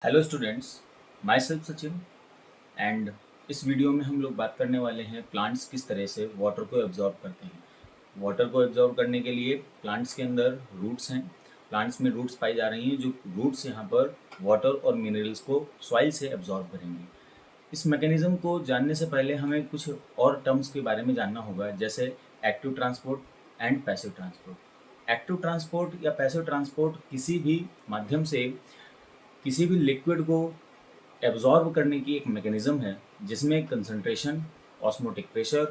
Hello students, my self Sachin and इस video में हम लोग बात करने वाले हैं प्लांट्स किस तरह से वाटर को एब्जॉर्ब करते हैं। वाटर को एब्जॉर्ब करने के लिए प्लांट्स के अंदर रूट्स हैं। प्लांट्स में रूट्स पाई जा रही हैं जो रूट्स यहाँ पर वाटर और मिनरल्स को सॉइल से एब्जॉर्ब करेंगी। इस मैकेनिज़्म को जानने से पहले हमें कुछ और टर्म्स के बारे में जानना होगा, जैसे active transport and passive transport. Active transport या पैसिव ट्रांसपोर्ट किसी भी माध्यम से किसी भी लिक्विड को एब्जॉर्ब करने की एक मैकेनिज़्म है, जिसमें कंसंट्रेशन, ऑस्मोटिक प्रेशर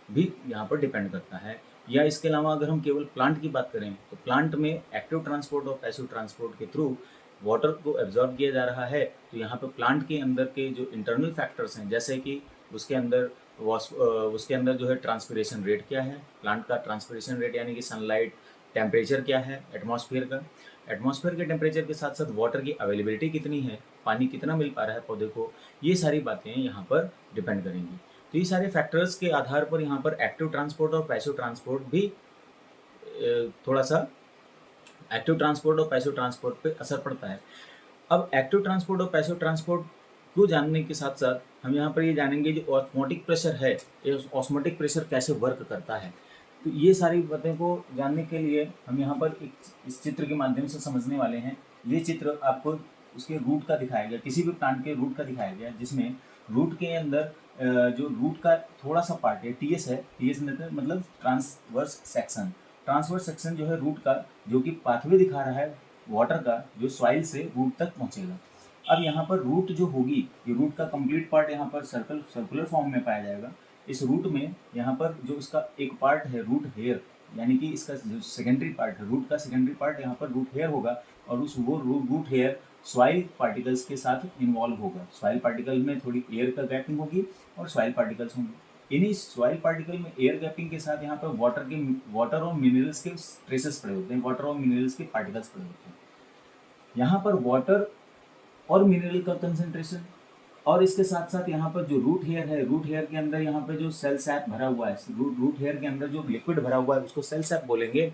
भी यहाँ पर डिपेंड करता है। या इसके अलावा अगर हम केवल प्लांट की बात करें तो प्लांट में एक्टिव ट्रांसपोर्ट और पैसिव ट्रांसपोर्ट के थ्रू वाटर को एब्जॉर्ब किया जा रहा है। तो यहाँ पर प्लांट के अंदर के जो इंटरनल फैक्टर्स हैं, जैसे कि उसके अंदर जो है ट्रांसपिरेशन रेट क्या है, प्लांट का ट्रांसपिरेशन रेट यानी कि सनलाइट, टेम्परेचर क्या है एटमॉस्फेयर का, एटमॉस्फेयर के टेम्परेचर के साथ साथ वाटर की अवेलेबिलिटी कितनी है, पानी कितना मिल पा रहा है पौधे को, ये सारी बातें यहाँ पर डिपेंड करेंगी। तो ये सारे फैक्टर्स के आधार पर यहाँ पर एक्टिव ट्रांसपोर्ट और पैसिव ट्रांसपोर्ट भी थोड़ा सा एक्टिव ट्रांसपोर्ट और पैसिव ट्रांसपोर्ट पे असर पड़ता है। अब एक्टिव ट्रांसपोर्ट और पैसिव ट्रांसपोर्ट को जानने के साथ साथ हम यहाँ पर ये जानेंगे जो ऑस्मोटिक प्रेशर है, ये ऑस्मोटिक प्रेशर कैसे वर्क करता है। तो ये सारी बातें को जानने के लिए हम यहाँ पर इस चित्र के माध्यम से समझने वाले हैं। ये चित्र आपको उसके रूट का दिखाया गया, किसी भी प्लांट के रूट का दिखाया गया, जिसमें रूट के अंदर जो रूट का थोड़ा सा पार्ट है, टीएस है, टीएस मतलब ट्रांसवर्स सेक्शन। ट्रांसवर्स सेक्शन जो है रूट का, जो कि पाथवे दिखा रहा है वाटर का, जो सॉइल से रूट तक पहुँचेगा। अब यहाँ पर रूट जो होगी, ये रूट का कंप्लीट पार्ट यहाँ पर सर्कुलर फॉर्म में पाया जाएगा। इस रूट में यहाँ पर जो इसका एक पार्ट है रूट हेयर, यानी कि इसका जो सेकेंडरी पार्ट है, रूट का सेकेंडरी पार्ट यहाँ पर रूट हेयर होगा, और वो रूट हेयर सॉइल पार्टिकल्स के साथ इन्वॉल्व होगा। सॉइल पार्टिकल में थोड़ी एयर का गैपिंग होगी और सॉइल पार्टिकल्स होंगे। इन्हीं सॉइल पार्टिकल में एयर गैपिंग के साथ यहाँ पर वाटर और मिनरल्स के ट्रेसेस पड़े होते हैं, वाटर और मिनरल्स के पार्टिकल्स पड़े होते हैं। यहाँ पर वाटर और मिनरल का कंसंट्रेशन, और इसके साथ साथ यहाँ पर जो रूट हेयर है, रूट हेयर के अंदर यहाँ पे जो सेल सैप भरा हुआ है, रूट हेयर के अंदर जो लिक्विड भरा हुआ है उसको सेल सैप बोलेंगे।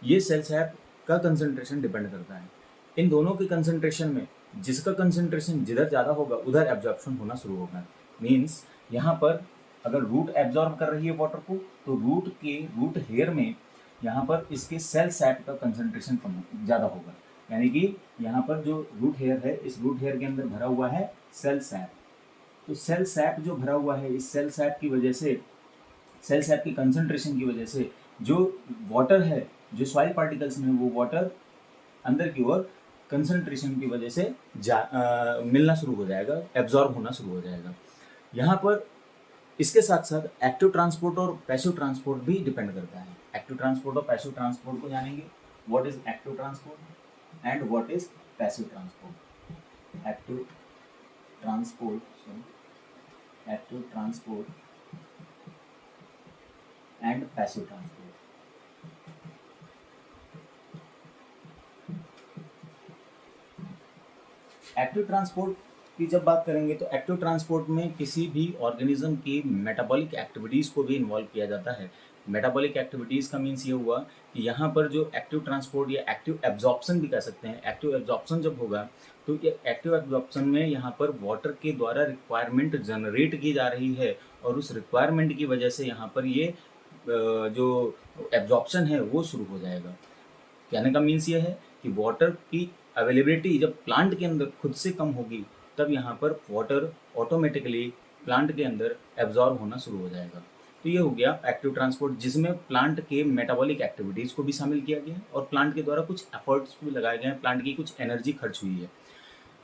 ये सेल सैप का कंसंट्रेशन डिपेंड करता है। इन दोनों के कंसंट्रेशन में जिसका कंसंट्रेशन जिधर ज़्यादा होगा उधर एब्जॉर्प्शन होना शुरू होगा। मीन्स यहाँ पर अगर रूट एब्जॉर्ब कर रही है वाटर को, तो रूट हेयर में यहाँ पर इसके सेल सैप का कंसंट्रेशन ज़्यादा होगा। यानी कि यहाँ पर जो रूट हेयर है, इस रूट हेयर के अंदर भरा हुआ है सेल सैप। तो सेल सैप जो भरा हुआ है, इस सेल सैप की वजह से, सेल सैप की कंसंट्रेशन की वजह से जो वाटर है, जो सॉइल पार्टिकल्स में, वो वाटर अंदर की ओर कंसंट्रेशन की वजह से मिलना शुरू हो जाएगा, एब्जॉर्ब होना शुरू हो जाएगा। यहाँ पर इसके साथ साथ एक्टिव ट्रांसपोर्ट और पैसिव ट्रांसपोर्ट भी डिपेंड करता है। एक्टिव ट्रांसपोर्ट और पैसिव ट्रांसपोर्ट को जानेंगे, what is active transport and what is passive transport. Active transport and passive transport. Active transport की जब बात करेंगे तो एक्टिव ट्रांसपोर्ट में किसी भी ऑर्गेनिज्म की मेटाबॉलिक एक्टिविटीज़ को भी इन्वॉल्व किया जाता है। मेटाबॉलिक एक्टिविटीज़ का मीन्स ये हुआ कि यहाँ पर जो एक्टिव ट्रांसपोर्ट या एक्टिव एब्जॉर्प्शन भी कह सकते हैं, एक्टिव एब्जॉर्प्शन जब होगा तो ये एक्टिव एब्जॉर्प्शन में यहाँ पर वाटर के द्वारा रिक्वायरमेंट जनरेट की जा रही है, और उस रिक्वायरमेंट की वजह से यहाँ पर ये जो एब्जॉर्प्शन है वो शुरू हो जाएगा। कहने का मीन्स ये है कि वाटर की अवेलेबिलिटी जब प्लांट के अंदर खुद से कम होगी, तब यहाँ पर वाटर ऑटोमेटिकली प्लांट के अंदर एब्जॉर्ब होना शुरू हो जाएगा। तो ये हो गया एक्टिव ट्रांसपोर्ट, जिसमें प्लांट के मेटाबॉलिक एक्टिविटीज़ को भी शामिल किया गया है और प्लांट के द्वारा कुछ एफर्ट्स भी लगाए गए हैं, प्लांट की कुछ एनर्जी खर्च हुई है।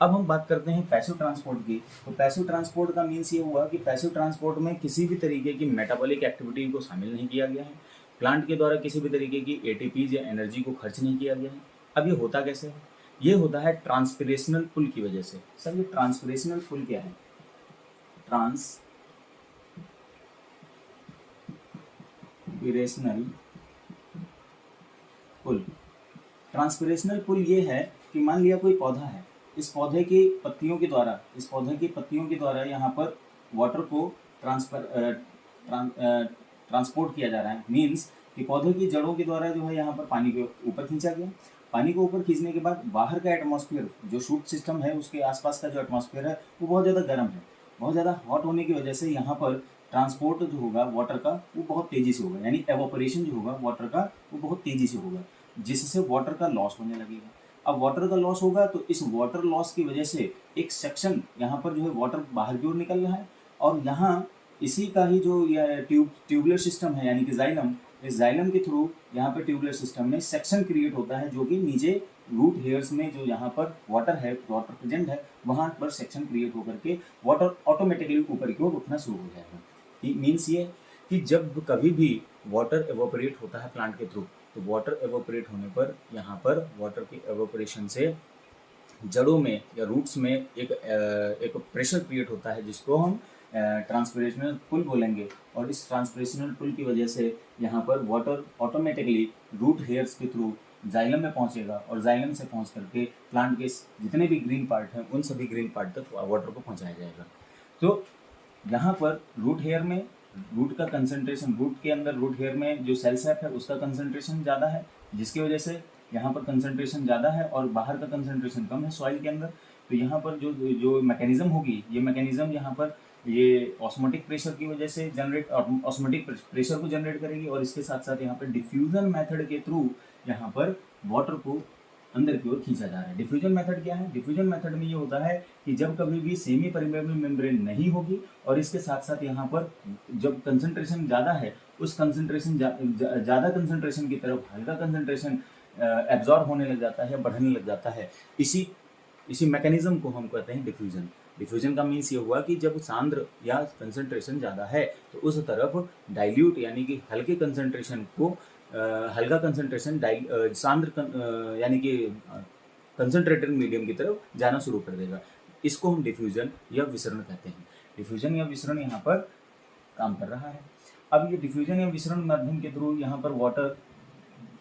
अब हम बात करते हैं पैसिव ट्रांसपोर्ट की। तो पैसिव ट्रांसपोर्ट का मीन्स ये हुआ कि पैसिव ट्रांसपोर्ट में किसी भी तरीके की मेटाबॉलिक एक्टिविटी को शामिल नहीं किया गया है, प्लांट के द्वारा किसी भी तरीके की एटीपीज या एनर्जी को खर्च नहीं किया गया है। अब ये होता कैसे है? ये होता है ट्रांसपिरेशनल पुल की वजह से। सर ये ट्रांसपिरेशनल पुल क्या है? ट्रांसपिरेशनल पुल, ट्रांसपिरेशनल पुल ये है कि मान लिया कोई पौधा है, इस पौधे की पत्तियों के द्वारा यहाँ पर वाटर को ट्रांसपोर्ट किया जा रहा है। मीन्स कि पौधे की जड़ों के द्वारा जो है यहाँ पर पानी को ऊपर खींचा गया, पानी को ऊपर खींचने के बाद बाहर का एटमॉस्फेयर जो शूट सिस्टम है उसके आसपास का जो एटमॉस्फेयर है वो बहुत ज़्यादा गर्म है। बहुत ज़्यादा हॉट होने की वजह से यहाँ पर ट्रांसपोर्ट जो होगा वाटर का वो बहुत तेज़ी से होगा, यानी एवोपरेशन जो होगा वाटर का वो बहुत तेज़ी से होगा, जिससे वाटर का लॉस होने लगेगा। अब वाटर का लॉस होगा तो इस वाटर लॉस की वजह से एक सेक्शन यहाँ पर जो है वाटर बाहर की ओर निकल रहा है, और यहाँ इसी का ही जो ट्यूबुलर सिस्टम है यानी कि जाइलम, इस जाइलम के थ्रू यहाँ पर ट्यूबुलर सिस्टम में सेक्शन क्रिएट होता है जो कि नीचे रूट हेयर्स में जो यहाँ पर वाटर है, वाटर प्रेजेंट है, वहाँ पर सेक्शन क्रिएट होकर के वाटर ऑटोमेटिकली ऊपर की ओर उठना शुरू हो जाएगा। मीन्स ये कि जब कभी भी वाटर एवोपरेट होता है प्लांट के थ्रू, तो वाटर एवोपरेट होने पर यहाँ पर वाटर के एवोपरेशन से जड़ों में या रूट्स में एक प्रेशर क्रिएट होता है जिसको हम ट्रांसपिरेशनल पुल बोलेंगे, और इस ट्रांसपिरेशनल पुल की वजह से यहाँ पर वाटर ऑटोमेटिकली रूट हेयर्स के थ्रू जाइलम में पहुँचेगा, और जाइलम से पहुँच करके प्लांट के जितने भी ग्रीन पार्ट हैं उन सभी ग्रीन पार्ट तक वाटर को पहुँचाया जाएगा। तो यहाँ पर रूट हेयर में रूट का कंसंट्रेशन, रूट के अंदर रूट हेयर में जो सेल सैप है उसका कंसंट्रेशन ज़्यादा है, जिसकी वजह से यहाँ पर कंसंट्रेशन ज़्यादा है और बाहर का कंसंट्रेशन कम है सॉइल के अंदर। तो यहाँ पर जो जो मैकेनिज्म होगी, ये मैकेनिज्म यहाँ पर ये ऑस्मोटिक प्रेशर की वजह से ऑस्मोटिक प्रेशर को जनरेट करेगी, और इसके साथ साथ यहाँ पर डिफ्यूजन मेथड के थ्रू यहाँ पर वाटर को अंदर की ओर खींचा जा रहा है। डिफ्यूजन मेथड क्या है? डिफ्यूजन मेथड में ये होता है कि जब कभी भी सेमी परमेबल मेम्ब्रेन नहीं होगी और इसके साथ साथ यहाँ पर जब कंसंट्रेशन ज़्यादा है, उस कंसंट्रेशन ज़्यादा कंसंट्रेशन की तरफ हल्का कंसंट्रेशन एब्जॉर्ब होने लग जाता है, बढ़ने लग जाता है। इसी मैकेनिज्म को हम कहते हैं डिफ्यूजन। डिफ्यूजन का मीन्स ये हुआ कि जब सांद्र या कंसंट्रेशन ज़्यादा है तो उस तरफ डाइल्यूट यानी कि हल्के कंसंट्रेशन को हल्का कंसंट्रेशन सांद्र यानी कि कंसंट्रेटेड मीडियम की तरफ जाना शुरू कर देगा। इसको हम डिफ्यूजन या विसरण कहते हैं। डिफ्यूजन या विसरण यहाँ पर काम कर रहा है। अब ये डिफ्यूजन या विसरण माध्यम के थ्रू यहाँ पर वाटर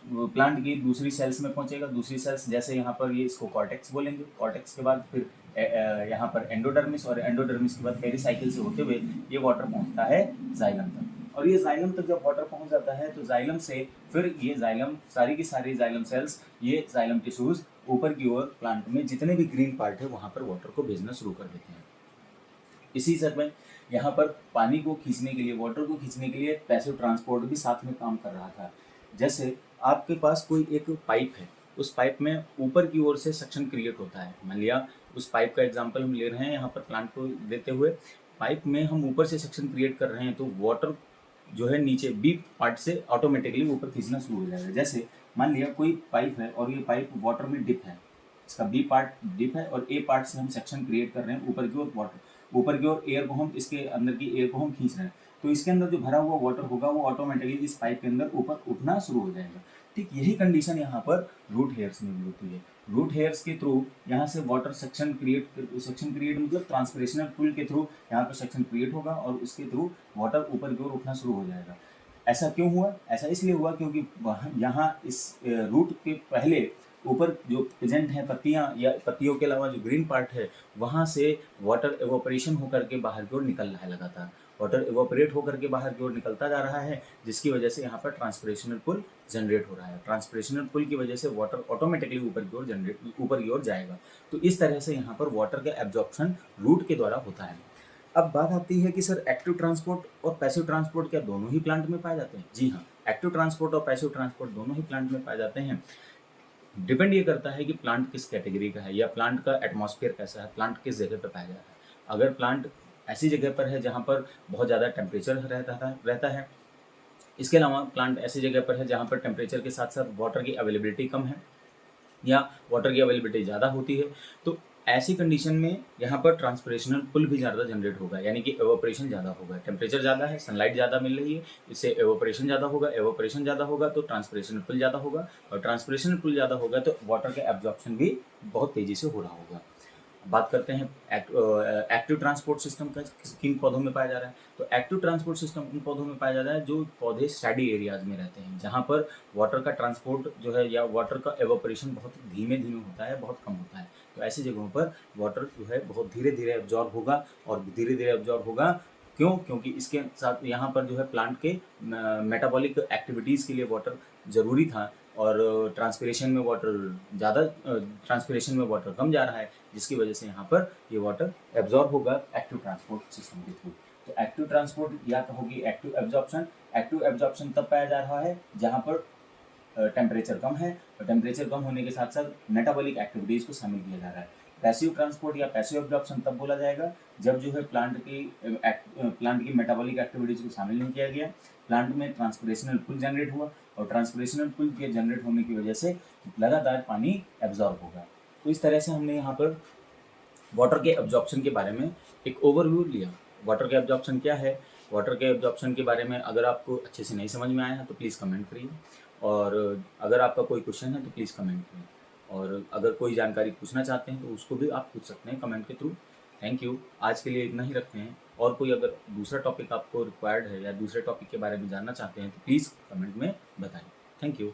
प्लांट की दूसरी सेल्स में पहुंचेगा। दूसरी सेल्स जैसे यहाँ पर ये इसको कॉर्टेक्स बोलेंगे, कॉर्टेक्स के बाद फिर यहाँ पर एंडोडर्मिस, और एंडोडर्मिस के बाद पेरिसाइकिल से होते हुए ये वाटर पहुंचता है जाइलम तक। और ये जाइलम तक जब वाटर पहुंच जाता है तो जाइलम से फिर ये जाइलम सारी की सारी जाइलम सेल्स, ये जाइलम टिश्यूज ऊपर की ओर प्लांट में जितने भी ग्रीन पार्ट है वहाँ पर वाटर को भेजना शुरू कर देते हैं। इसी तरह में यहाँ पर पानी को खींचने के लिए, वाटर को खींचने के लिए पैसिव ट्रांसपोर्ट भी साथ में काम कर रहा था। जैसे आपके पास कोई एक पाइप है, उस पाइप में ऊपर की ओर से सक्शन क्रिएट होता है। मान लिया उस पाइप का एग्जांपल हम ले रहे हैं यहाँ पर प्लांट को देते हुए, पाइप में हम ऊपर से सक्शन क्रिएट कर रहे हैं तो वाटर जो है नीचे बी पार्ट से ऑटोमेटिकली ऊपर खींचना शुरू हो जाएगा। जैसे मान लिया कोई पाइप है और ये पाइप वाटर में डिप है, इसका बी पार्ट डिप है और ए पार्ट से हम सेक्शन क्रिएट कर रहे हैं ऊपर की ओर वाटर, ऊपर की ओर एयर को हम, इसके अंदर की एयर को हम खींच रहे हैं, तो इसके अंदर जो भरा हुआ वाटर होगा वो ऑटोमेटिकली इस पाइप के अंदर ऊपर उठना शुरू हो जाएगा। ठीक यही कंडीशन यहाँ पर रूट हेयर्स में भी होती है। रूट हेयर्स के थ्रू यहाँ से वाटर सेक्शन क्रिएट मतलब ट्रांसपिरेशनल पुल के थ्रू यहाँ पर सेक्शन क्रिएट होगा और उसके थ्रू वाटर ऊपर की ओर उठना शुरू हो जाएगा। ऐसा क्यों हुआ? ऐसा इसलिए हुआ क्योंकि यहाँ इस रूट के पहले ऊपर जो प्रेजेंट है पत्तियाँ या पत्तियों के अलावा जो ग्रीन पार्ट है वहाँ से वाटर एवोपरेशन होकर के बाहर की ओर निकल रहा है। लगातार वाटर एवोपरेट होकर के बाहर की ओर निकलता जा रहा है, जिसकी वजह से यहाँ पर ट्रांसपिरेशनल पुल जनरेट हो रहा है। ट्रांसपिरेशनल पुल की वजह से वाटर ऑटोमेटिकली ऊपर की ओर जाएगा। तो इस तरह से यहाँ पर वाटर का एब्जॉर्प्शन रूट के द्वारा होता है। अब बात आती है कि सर एक्टिव ट्रांसपोर्ट और पैसिव ट्रांसपोर्ट क्या दोनों ही प्लांट में पाए जाते हैं? जी हाँ, एक्टिव ट्रांसपोर्ट और पैसिव ट्रांसपोर्ट दोनों ही प्लांट में पाए जाते हैं। डिपेंड ये करता है कि प्लांट किस कैटेगरी का है या प्लांट का एटमॉस्फेयर कैसा है, प्लांट किस जगह पर पाया जाता है। अगर प्लांट ऐसी जगह पर है जहाँ पर बहुत ज़्यादा टेम्परेचर रहता है, इसके अलावा प्लांट ऐसी जगह पर है जहाँ पर टेम्परेचर के साथ साथ वाटर की अवेलेबिलिटी कम है या वाटर की अवेलेबिलिटी ज़्यादा होती है, तो ऐसी कंडीशन में यहाँ पर ट्रांसपिरेशनल पुल भी ज़्यादा जनरेट होगा, यानी कि एवोपरेशन ज़्यादा होगा। टेम्परेचर ज़्यादा है, सनलाइट ज़्यादा मिल रही है, इससे एवोपरेशन ज़्यादा होगा, एवोपरेशन ज़्यादा होगा तो ट्रांसपिरेशनल पुल ज़्यादा होगा, और ट्रांसपिरेशनल पुल ज़्यादा होगा तो वाटर का एब्जॉर्प्शन भी बहुत तेज़ी से हो रहा होगा। बात करते हैं एक्टिव ट्रांसपोर्ट सिस्टम का किन पौधों में पाया जा रहा है। तो एक्टिव ट्रांसपोर्ट सिस्टम उन पौधों में पाया जा रहा है जो पौधे शैडी एरियाज में रहते हैं, जहाँ पर वाटर का ट्रांसपोर्ट जो है या वाटर का एवोपरेशन बहुत धीमे धीमे होता है, बहुत कम होता है। तो ऐसी जगहों पर वाटर जो है बहुत धीरे धीरे एब्जॉर्ब होगा, और धीरे धीरे एब्जॉर्ब होगा क्यों? क्योंकि इसके साथ यहाँ पर जो है प्लांट के मेटाबॉलिक एक्टिविटीज़ के लिए वाटर ज़रूरी था, और ट्रांसपिरेशन में वाटर ज़्यादा, ट्रांसपिरेशन में वाटर कम जा रहा है, जिसकी वजह से यहाँ पर ये वाटर एब्जॉर्ब होगा एक्टिव ट्रांसपोर्ट सिस्टम के थ्रू। तो एक्टिव ट्रांसपोर्ट या कहोगे एक्टिव एब्जॉर्प्शन। एक्टिव एब्जॉर्प्शन तब पाया जा रहा है जहाँ पर टेम्परेचर कम है, और टेम्परेचर कम होने के साथ साथ मेटाबॉलिक एक्टिविटीज़ को शामिल किया जा रहा है। पैसिव ट्रांसपोर्ट या पैसिव एब्जॉर्प्शन तब बोला जाएगा जब जो है प्लांट की मेटाबॉलिक एक्टिविटीज़ को शामिल नहीं किया गया, प्लांट में ट्रांसपिरेशनल पुल जनरेट हुआ, और ट्रांसपिरेशनल पुल के जनरेट होने की वजह से लगातार पानी एब्जॉर्ब होगा। तो इस तरह से हमने यहाँ पर वाटर के एब्जॉर्प्शन के बारे में एक ओवरव्यू लिया। वाटर के एब्जॉर्प्शन क्या है, वाटर के एब्जॉर्प्शन के बारे में अगर आपको अच्छे से नहीं समझ में आया है तो प्लीज़ कमेंट करिए, और अगर आपका कोई क्वेश्चन है तो प्लीज़ कमेंट करिए, और अगर कोई जानकारी पूछना चाहते हैं तो उसको भी आप पूछ सकते हैं कमेंट के थ्रू। Thank you. आज के लिए इतना ही रखते हैं, और कोई अगर दूसरा टॉपिक आपको रिक्वायर्ड है या दूसरे टॉपिक के बारे में जानना चाहते हैं तो प्लीज़ कमेंट में बताएं। Thank you.